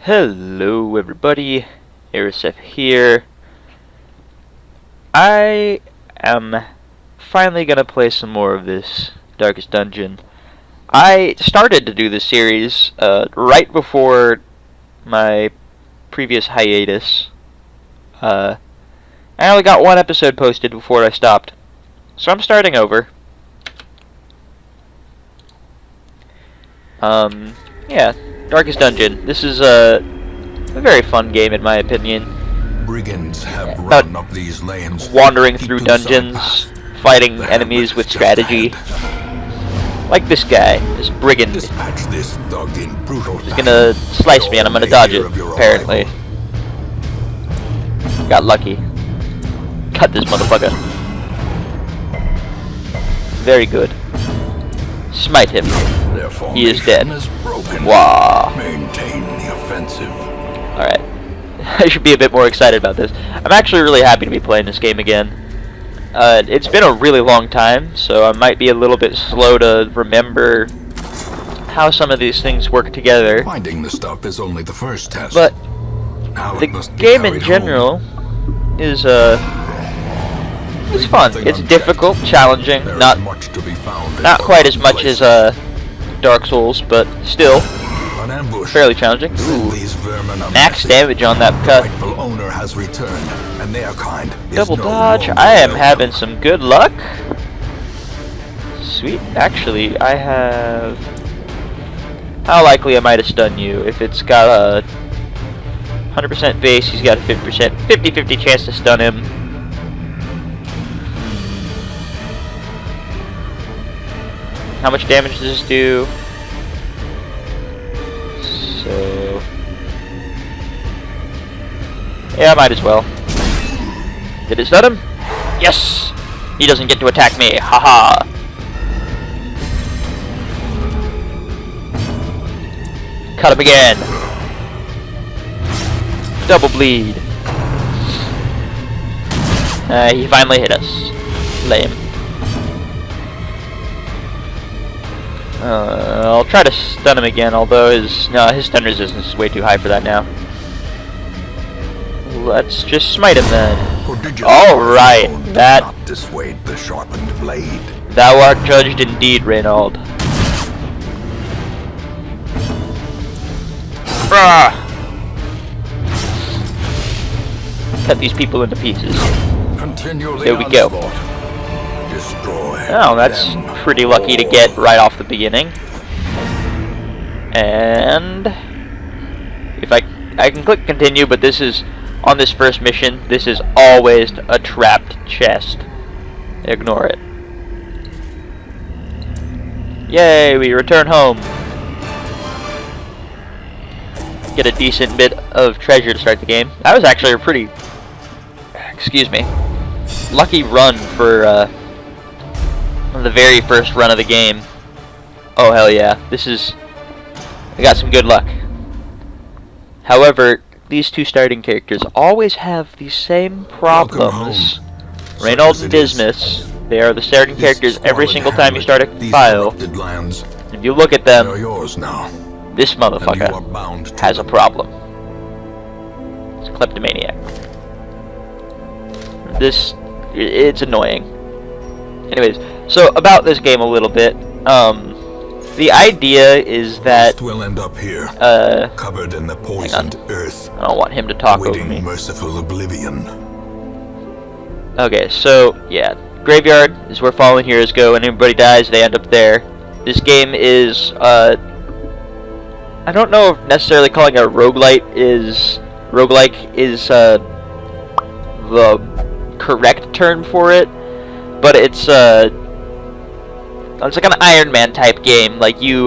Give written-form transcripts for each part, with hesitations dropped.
Hello everybody, Aerosef here. I am finally gonna play some more of this Darkest Dungeon. I started to do this series right before my previous hiatus. I only got one episode posted before I stopped, so I'm starting over. Yeah, Darkest Dungeon. This is a very fun game in my opinion. Brigands have run up these lanes, wandering through dungeons, fighting enemies with strategy. Like this guy, this brigand. Dispatch this thug in brutal He's gonna slice me and I'm gonna dodge it, apparently. Got lucky. Cut this motherfucker. Very good. Smite him. He is dead. Wow. Maintain the offensive. Alright. I should be a bit more excited about this. I'm actually really happy to be playing this game again. It's been a really long time, so I might be a little bit slow to remember how some of these things work together. Finding the stuff is only the first test. But now the game in general is it's fun. It's difficult, challenging, not quite as much as Dark Souls, but still fairly challenging. Ooh. Max damage on that cut. Owner has returned, and their kind Double dodge. I am having some good luck. Sweet. Actually, I have. How likely am I to stun you? If it's got a 100% base, he's got a 50% chance to stun him. How much damage does this do? So... yeah, I might as well. Did it stun him? Yes! He doesn't get to attack me. Haha! Cut him again. Double bleed. He finally hit us. Lame. I'll try to stun him again, although his stun resistance is way too high for that now. Let's just smite him then. Alright, that not dissuade the sharpened blade. Thou art judged indeed, Reynold. Cut these people into pieces. There we go. Oh, that's pretty lucky to get right off the beginning. And if I can click continue, but this is on this first mission. This is always a trapped chest. Ignore it. Yay! We return home. Get a decent bit of treasure to start the game. That was actually a pretty, lucky run for the very first run of the game. Oh hell yeah, I got some good luck. However, these two starting characters always have the same problems. Reynold and Dismas, they are the starting characters every single time you start a file. If you look at them, this motherfucker has a problem. It's a kleptomaniac. It's annoying. Anyways, so about this game a little bit. The idea is that we'll end up here, covered in the poisoned earth. I don't want him to talk over me. Merciful oblivion. Okay, so yeah, graveyard is where fallen heroes go, and everybody dies. They end up there. This game is I don't know if necessarily calling it a roguelike is the correct term for it, but it's like an Iron Man type game. Like you,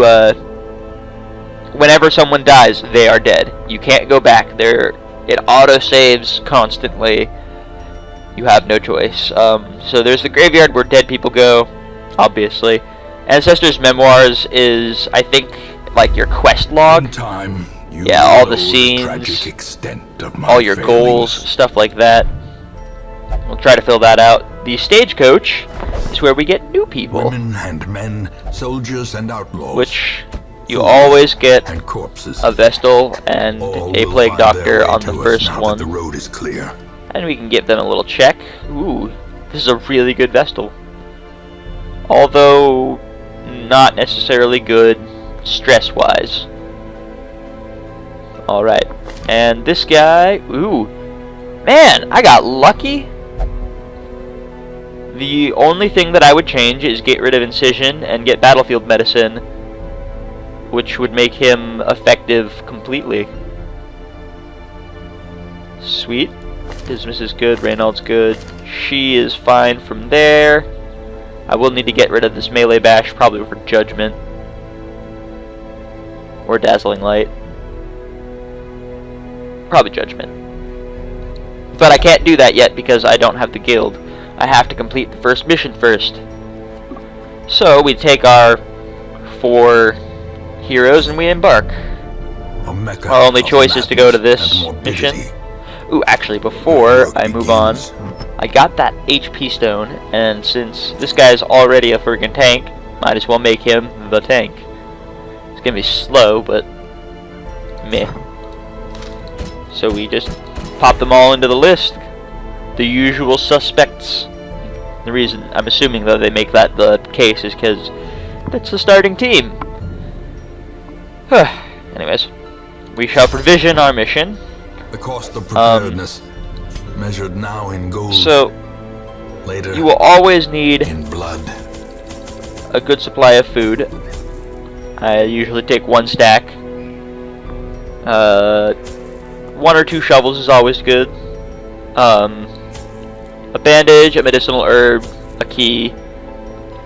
whenever someone dies, they are dead. You can't go back. It auto saves constantly. You have no choice. So there's the graveyard where dead people go, obviously. Ancestors' Memoirs is, I think, like your quest log. Yeah, all the scenes, all your goals, stuff like that. We'll try to fill that out. The Stagecoach is where we get new people. Women and men, soldiers and outlaws. Which You always get and corpses. a Vestal and All a will Plague find their Doctor way on to the us first now one. that the road is clear. And we can give them a little check. Ooh, this is a really good Vestal. Although, not necessarily good stress-wise. Alright, and this guy, ooh, man, I got lucky. The only thing that I would change is get rid of Incision and get Battlefield Medicine, which would make him effective completely. Sweet. Dismiss is good, Reynald's good. She is fine from there. I will need to get rid of this melee bash, probably for Judgment. Or Dazzling Light. Probably Judgment. But I can't do that yet because I don't have the guild. I have to complete the first mission first. So we take our 4 heroes and we embark. Our only choice is to go to this mission. Ooh, actually, before I move on, I got that HP stone, and since this guy is already a friggin' tank, might as well make him the tank. It's gonna be slow, but meh. So we just pop them all into the list. The usual suspects. The reason, I'm assuming though they make that the case is because that's the starting team. Anyways, we shall provision our mission. The cost of preparedness, measured now in gold. So, later you will always need in blood. a good supply of food. I usually take 1 stack. 1 or 2 shovels is always good. A bandage, a medicinal herb, a key,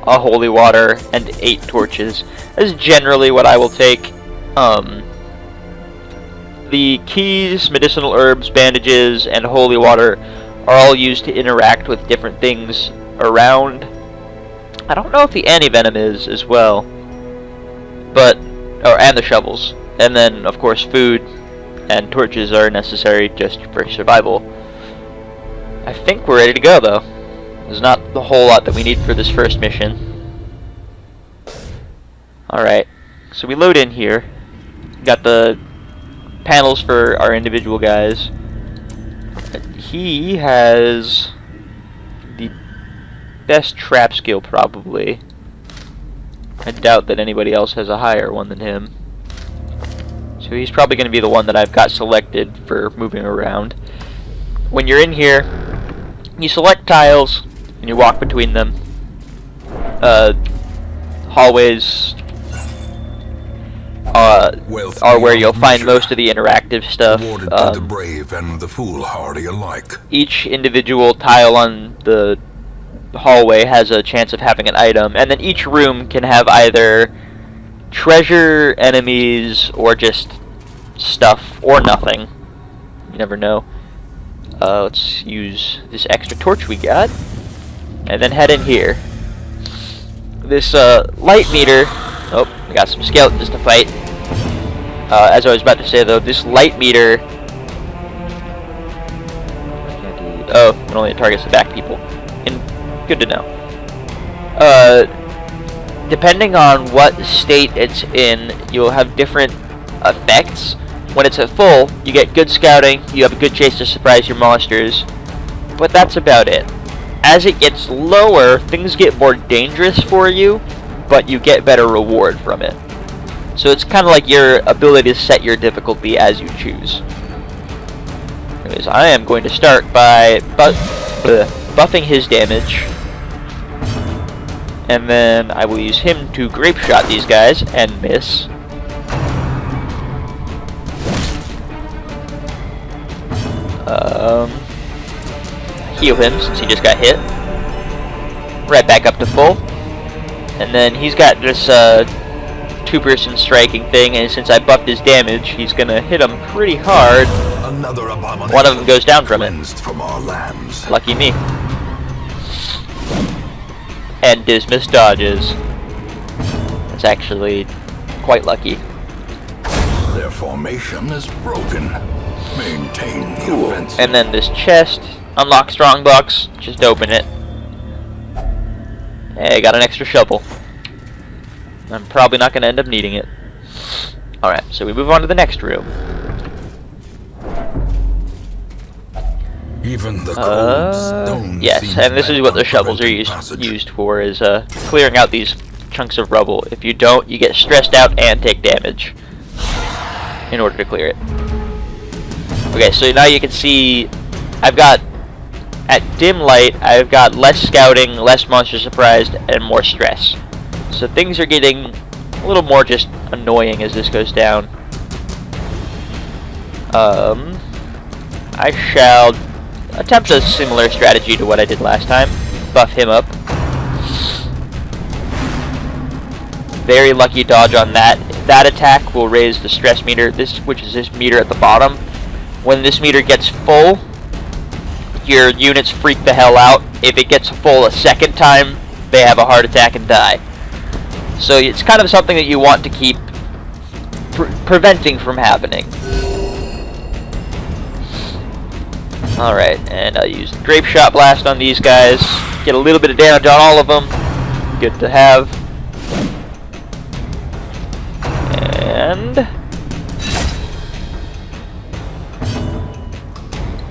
a holy water, and 8 torches. That's generally what I will take. The keys, medicinal herbs, bandages, and holy water are all used to interact with different things around. I don't know if the anti-venom is as well, but and the shovels. And then, of course, food and torches are necessary just for survival. I think we're ready to go, though. There's not the whole lot that we need for this first mission. Alright, so we load in here. Got the panels for our individual guys. He has the best trap skill, probably. I doubt that anybody else has a higher one than him. So he's probably going to be the one that I've got selected for moving around. When you're in here, you select tiles and you walk between them. Hallways are where you'll find most of the interactive stuff. Awarded to the brave and the foolhardy alike. Each individual tile on the hallway has a chance of having an item, and then each room can have either treasure, enemies, or just stuff, or nothing. You never know. Let's use this extra torch we got, and then head in here. This light meter. Oh, we got some skeletons to fight. As I was about to say, though, this light meter. Oh, it only targets the back people. Good to know. Depending on what state it's in, you'll have different effects. When it's at full, you get good scouting, you have a good chance to surprise your monsters, but that's about it. As it gets lower, things get more dangerous for you, but you get better reward from it. So it's kind of like your ability to set your difficulty as you choose. Anyways, I am going to start by buffing his damage. And then I will use him to grape shot these guys and miss. Heal him since he just got hit. Right back up to full. And then he's got this 2-person striking thing, and since I buffed his damage, he's gonna hit him pretty hard. Another abomination one of them goes down from it. From our lands. Lucky me. And Dismiss dodges. That's actually quite lucky. Their formation is broken. Maintain the Cool. offensive. And then this chest, unlock strongbox, just open it. Hey, got an extra shovel. I'm probably not going to end up needing it. Alright, so we move on to the next room. Even the cold stone yes, seems and this is bent what the on shovels are preventing used passage. for, is clearing out these chunks of rubble. If you don't, you get stressed out and take damage in order to clear it. Okay, so now you can see I've got, at dim light, I've got less scouting, less monster surprised, and more stress. So things are getting a little more just annoying as this goes down. I shall attempt a similar strategy to what I did last time. Buff him up. Very lucky dodge on that. That attack will raise the stress meter, which is this meter at the bottom. When this meter gets full, your units freak the hell out. If it gets full a second time, they have a heart attack and die. So it's kind of something that you want to keep preventing from happening. Alright, and I'll use the Grape Shot Blast on these guys. Get a little bit of damage on all of them. Good to have. And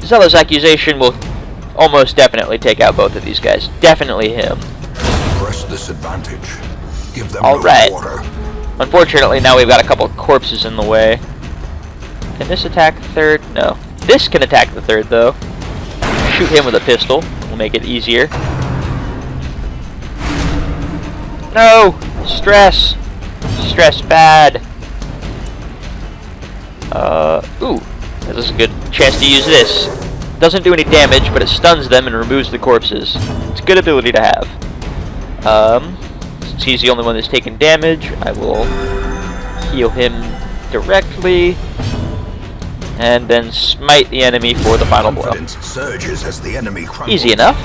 Zealous Accusation will almost definitely take out both of these guys. Definitely him. Press this advantage. Give them Alright. no water. Unfortunately, now we've got a couple of corpses in the way. Can this attack the third? No. This can attack the third, though. Shoot him with a pistol. Will make it easier. No! Stress! Stress bad. Ooh. This is a good chance to use this. Doesn't do any damage, but it stuns them and removes the corpses. It's a good ability to have. Since he's the only one that's taken damage, I will heal him directly. And then smite the enemy for the final blow. Surges as the enemy crumbles. Easy enough.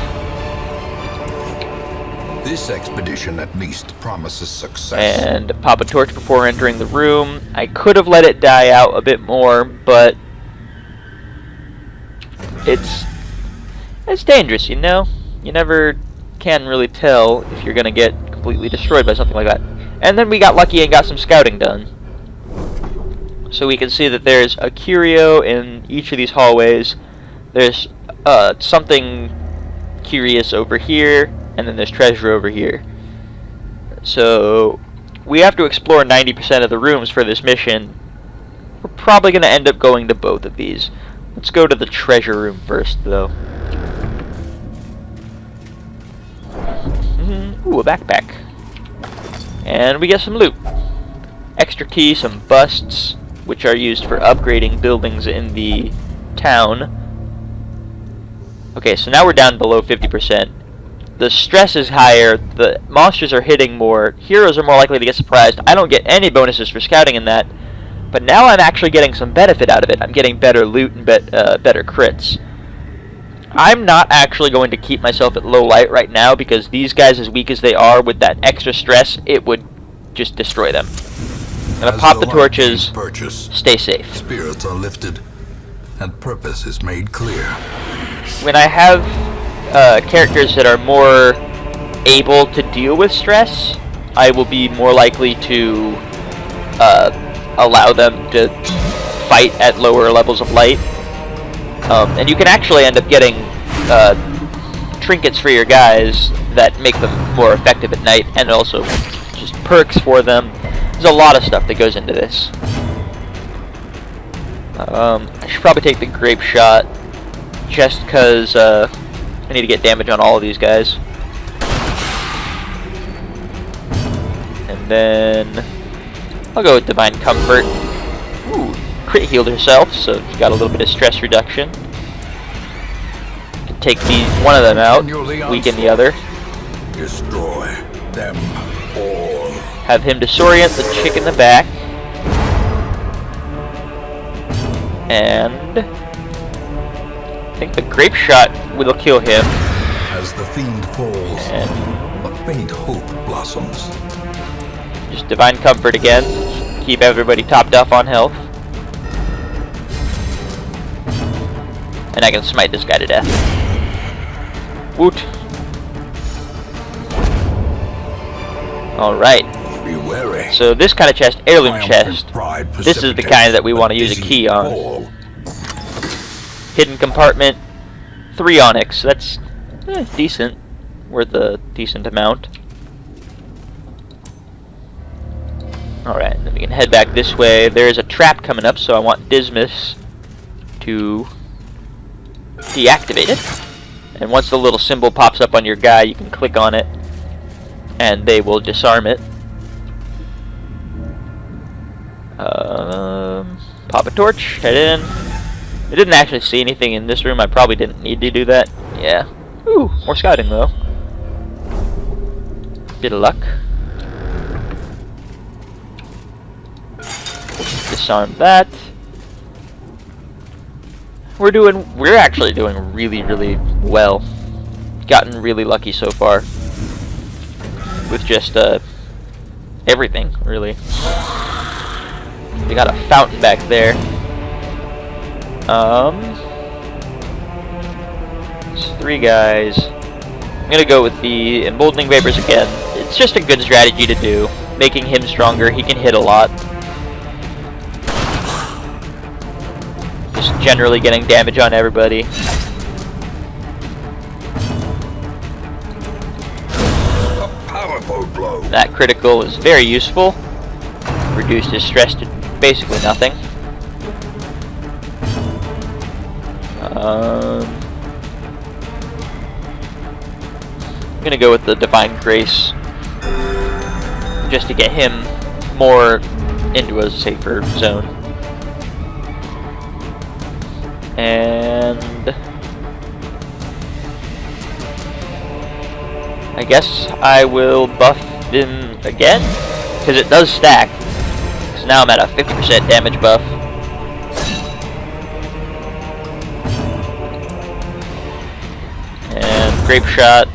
This expedition at least promises success. And pop a torch before entering the room. I could have let it die out a bit more, but it's dangerous, you know? You never can really tell if you're gonna get completely destroyed by something like that. And then we got lucky and got some scouting done. So we can see that there's a curio in each of these hallways. There's something curious over here, and then there's treasure over here. So we have to explore 90% of the rooms for this mission. We're probably going to end up going to both of these. Let's go to the treasure room first, though. Ooh, a backpack. And we get some loot. Extra key, some busts, which are used for upgrading buildings in the town. Okay, so now we're down below 50%. The stress is higher, the monsters are hitting more, heroes are more likely to get surprised. I don't get any bonuses for scouting in that, but now I'm actually getting some benefit out of it. I'm getting better loot and better crits. I'm not actually going to keep myself at low light right now, because these guys, as weak as they are, with that extra stress, it would just destroy them. I'm gonna pop the torches, stay safe. Spirits are lifted, and purpose is made clear. When I have characters that are more able to deal with stress, I will be more likely to allow them to fight at lower levels of light. And you can actually end up getting trinkets for your guys that make them more effective at night, and also just perks for them. There's a lot of stuff that goes into this. I should probably take the grape shot, just because I need to get damage on all of these guys. And then I'll go with Divine Comfort. Ooh, crit healed herself, so she got a little bit of stress reduction. Can take one of them out, weaken the other. Destroy them all. Have him disorient the chick in the back. And I think the grape shot will kill him. As the fiend falls, and a faint hope blossoms. Just Divine Comfort again. Keep everybody topped off on health. And I can smite this guy to death. Woot. Alright. Be wary. So this kind of chest, heirloom chest, this is the kind that we want to use a key on. Hidden compartment, 3 onyx. That's decent, worth a decent amount. Alright, then we can head back this way. There's a trap coming up, so I want Dismas to deactivate it. And once the little symbol pops up on your guy, you can click on it, and they will disarm it. Pop a torch, head in. I didn't actually see anything in this room. I probably didn't need to do that. Yeah. Ooh, more scouting though. Bit of luck. Disarm that. We're actually doing really well. Gotten really lucky so far. With just everything, really. We got a fountain back there. It's 3 guys. I'm gonna go with the emboldening vapors again. It's just a good strategy to do. Making him stronger, he can hit a lot. Just generally getting damage on everybody. A powerful blow. That critical is very useful. Reduced his stress to basically nothing. I'm gonna go with the Divine Grace just to get him more into a safer zone. And I guess I will buff him again, because it does stack. So now I'm at a 50% damage buff. And grape shot.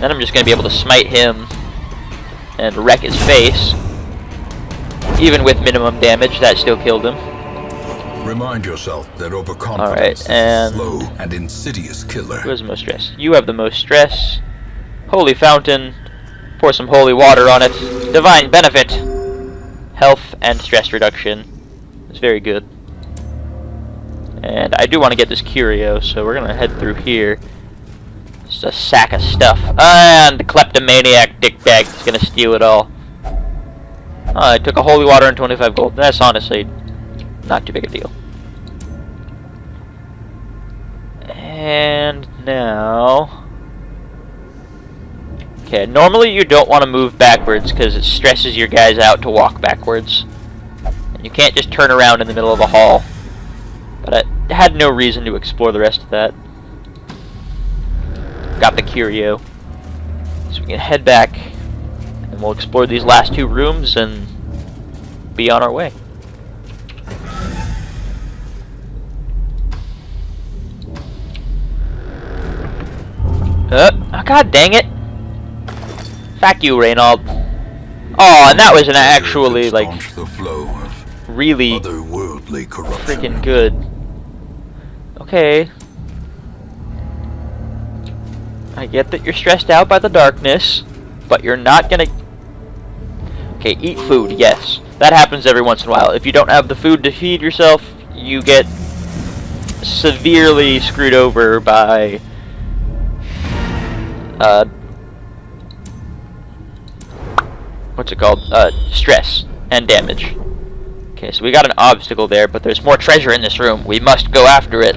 Then I'm just going to be able to smite him and wreck his face. Even with minimum damage, that still killed him. Remind yourself that overconfidence is a slow and insidious killer. Who has the most stress? You have the most stress. Holy fountain. Pour some holy water on it. Divine benefit. Health and stress reduction. It's very good. And I do want to get this curio, so we're going to head through here. Just a sack of stuff. And the kleptomaniac dickbag is going to steal it all. I took a holy water and 25 gold. That's honestly not too big a deal. And now... Okay, normally you don't want to move backwards because it stresses your guys out to walk backwards. And you can't just turn around in the middle of a hall. But I had no reason to explore the rest of that. Got the curio. So we can head back and we'll explore these last 2 rooms and be on our way. Oh, god dang it! Fuck you, Reynold. Oh, and that was an actually, like, really freaking good. Okay. I get that you're stressed out by the darkness, but you're not gonna... Okay, eat food, yes. That happens every once in a while. If you don't have the food to feed yourself, you get severely screwed over by... what's it called? Stress and damage. Okay, so we got an obstacle there, but there's more treasure in this room. We must go after it.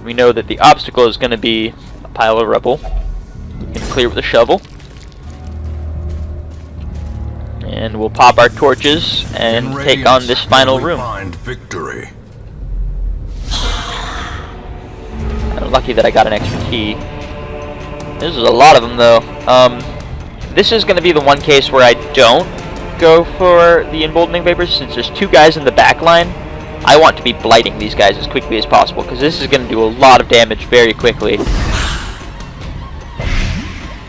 We know that the obstacle is going to be a pile of rubble. We can clear with a shovel. And we'll pop our torches and take on this final room. Victory. I'm lucky that I got an extra key. This is a lot of them, though. This is going to be the one case where I don't go for the emboldening vapors, since there's 2 guys in the back line. I want to be blighting these guys as quickly as possible, because this is going to do a lot of damage very quickly.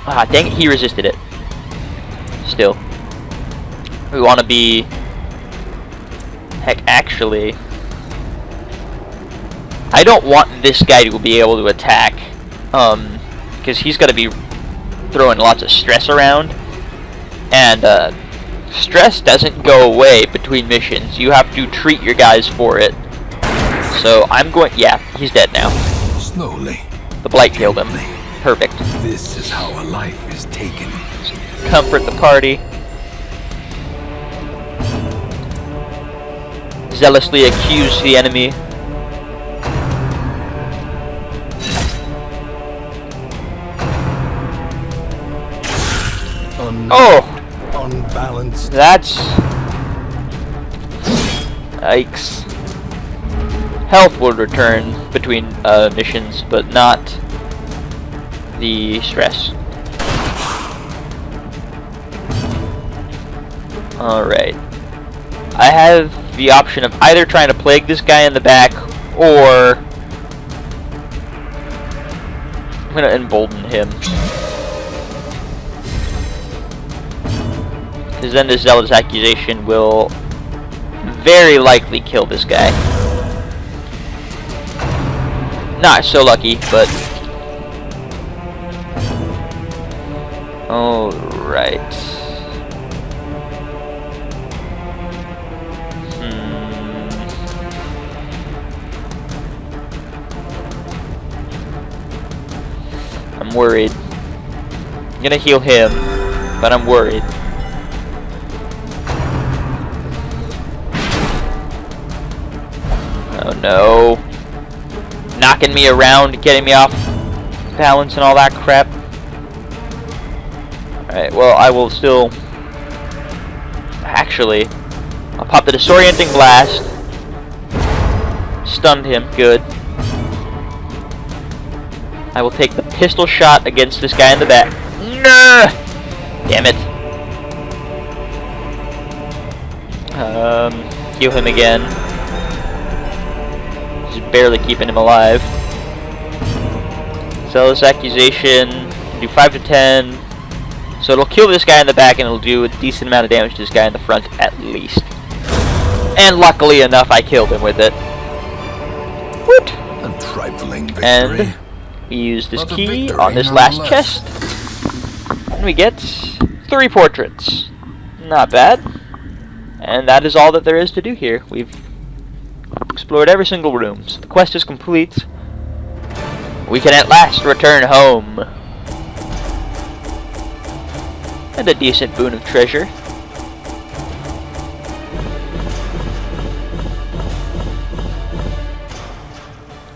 Ah, dang it, he resisted it. Still. We want to be... Heck, actually... I don't want this guy to be able to attack, because he's going to be throwing lots of stress around. And stress doesn't go away between missions. You have to treat your guys for it. So I'm going. Yeah, he's dead now. Slowly. The blight killed him. Perfect. This is how a life is taken. Comfort the party. Zealously accuse the enemy. Unbalanced. That's... Yikes. Health will return between missions, but not the stress. Alright. I have the option of either trying to plague this guy in the back, or I'm gonna embolden him. Because then the zealous accusation will very likely kill this guy. Not so lucky, but... Alright. I'm worried. I'm gonna heal him, but I'm worried. Oh no. Knocking me around, getting me off balance and all that crap. Alright, well, I will still... Actually, I'll pop the disorienting blast. Stunned him, good. I will take the pistol shot against this guy in the back. No! Damn it. Heal him again. Just barely keeping him alive. Zealous accusation. Do 5 to 10. So it'll kill this guy in the back and it'll do a decent amount of damage to this guy in the front at least. And luckily enough, I killed him with it. Woot! A trifling victory. And we use this key on this last chest. And we get 3 portraits. Not bad. And that is all that there is to do here. We've explored every single room. So the quest is complete. We can at last return home. And a decent boon of treasure.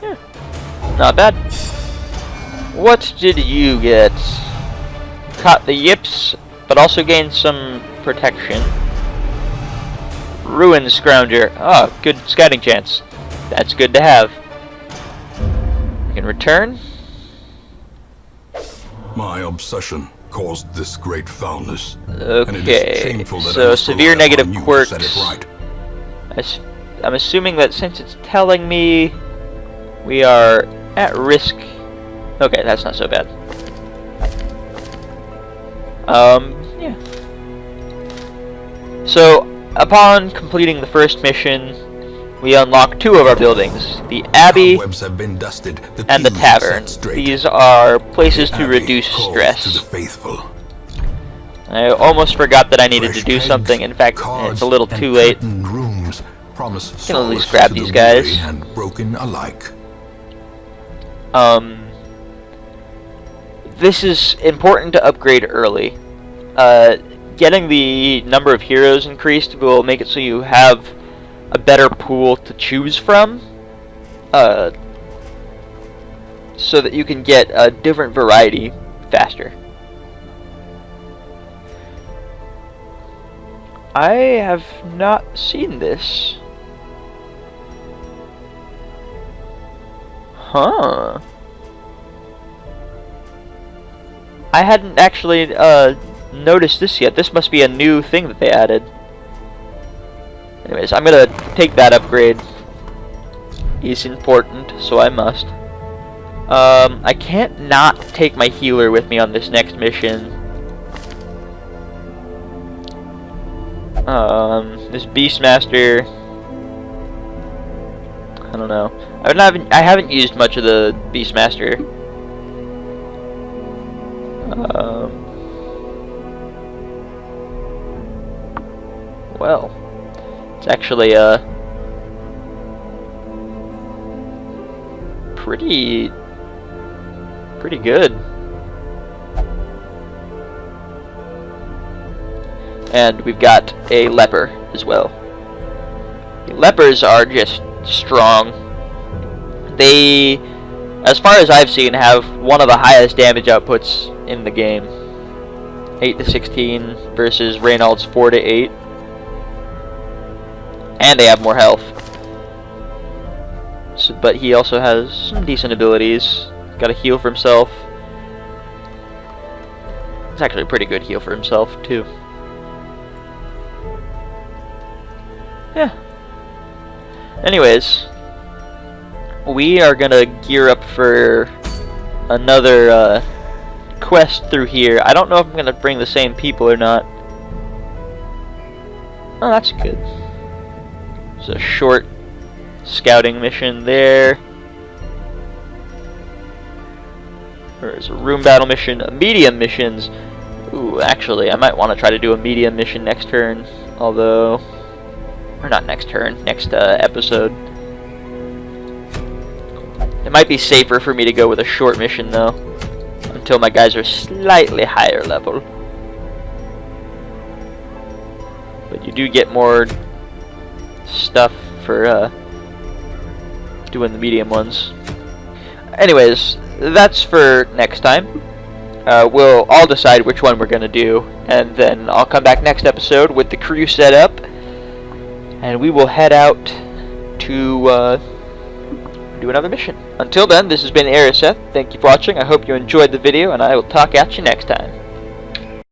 Yeah. Not bad. What did you get? Caught the yips, but also gained some protection. Ruin Scrounger. Oh, good scouting chance. That's good to have. You can return. My obsession caused this great foulness. Okay, so severe negative quirks. Right. I'm assuming that since it's telling me we are at risk. Okay, that's not so bad. Yeah. So, upon completing the first mission, we unlock 2 of our buildings, the Abbey Have been dusted, and the Tavern. These are places to reduce stress. To the faithful. I almost forgot that I needed to do something. In fact, it's a little too late. Rooms promise Can at least grab these guys. And broken alike. This is important to upgrade early. Getting the number of heroes increased will make it so you have a better pool to choose from, so that you can get a different variety faster. I have not seen this. Huh. I hadn't actually noticed this yet. This must be a new thing that they added. Anyways, I'm gonna take that upgrade. It's important, so I must. I can't not take my healer with me on this next mission. This Beastmaster. I don't know. I haven't used much of the Beastmaster. Well, it's actually pretty good. And we've got a leper as well. The lepers are just strong. They, as far as I've seen, have one of the highest damage outputs in the game. 8 to 16 versus Reynald's 4 to 8. And they have more health. So, but he also has some decent abilities. Got a heal for himself. It's actually a pretty good heal for himself, too. Yeah. Anyways, we are gonna gear up for another quest through here. I don't know if I'm gonna bring the same people or not. Oh, that's good. There's a short scouting mission there. There's a room battle mission, medium missions. Ooh, actually, I might want to try to do a medium mission next turn. Although, or not next turn, next episode. It might be safer for me to go with a short mission though, until my guys are slightly higher level. But you do get more stuff for doing the medium ones. Anyways, that's for next time. We'll all decide which one we're gonna do, and then I'll come back next episode with the crew set up, and we will head out to do another mission. Until then, this has been Aeroseth. Thank you for watching. I hope you enjoyed the video, and I will talk at you next time.